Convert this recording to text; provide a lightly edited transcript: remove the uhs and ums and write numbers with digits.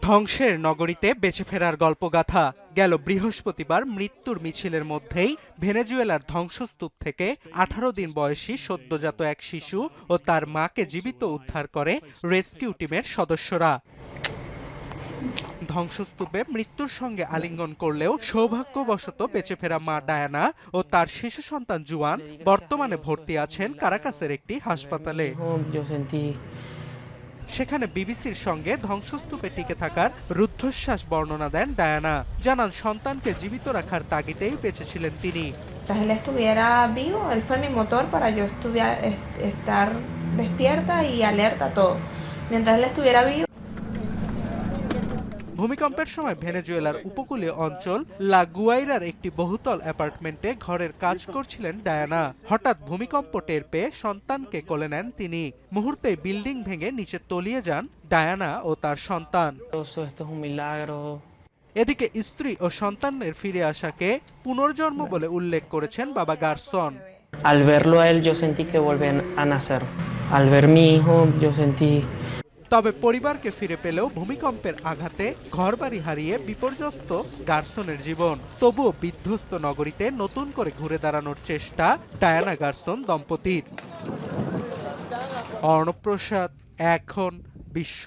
ধ্বংসের নগরীতে বেঁচে ফেরার গল্পগাথা। গেল বৃহস্পতিবার মৃত্যুর মিছিলের মধ্যেই ভেনেজুয়েলার ধ্বংসস্তূপ থেকে 18 দিন বয়সী সদ্যজাত এক শিশু ও তার মাকে জীবিত উদ্ধার করে রেস্কিউ টিমের সদস্যরা। ধ্বংসস্তূপে মৃত্যুর সঙ্গে আলিঙ্গন করলেও সৌভাগ্যবশত বেঁচে ফেরা মা ডায়ানা ও তার শিশু সন্তান জুয়ান বর্তমানে ভর্তি আছেন কারাকাসের একটি হাসপাতালে। সেখানে বিবিসির সঙ্গে ধ্বংসস্তূপে টিকে থাকার রুদ্ধশ্বাস বর্ণনা দেন ডায়ানা। জানান সন্তানকে জীবিত রাখার তাগিদেই বেঁচেছিলেন তিনি। Mientras él estuviera vivo, él fue mi motor para yo estar despierta y alerta a todo. Mientras él estuviera vivo. ভূমিকম্পের সময় ভেনেজুয়েলার উপকূলীয় অঞ্চল লা গুয়াইরার একটি বহুতল অ্যাপার্টমেন্টে ঘরের কাজ করছিলেন ডায়ানা। হঠাৎ ভূমিকম্প টের পেয়ে সন্তানকে কোলে নেন তিনি। মুহূর্তেই বিল্ডিং ভেঙে নিচে তলিয়ে যান ডায়ানা ও তার সন্তান। এদিকে স্ত্রী ও সন্তানের ফিরে আসাকে পুনর্জন্ম বলে উল্লেখ করেছেন বাবা Gerson. Al verlo a él yo sentí que volvían a nacer. Al ver mi hijo yo sentí. তবে পরিবারকে ফিরে পেলেও ভূমিকম্পের আঘাতে ঘরবাড়ি হারিয়ে বিপর্যস্ত গারসনের জীবন। তবুও বিধ্বস্ত নগরীতে নতুন করে ঘুরে দাঁড়ানোর চেষ্টা ডায়ানা গারসন দম্পতির। অর্ণব প্রসাদ, এখন বিশ্ব।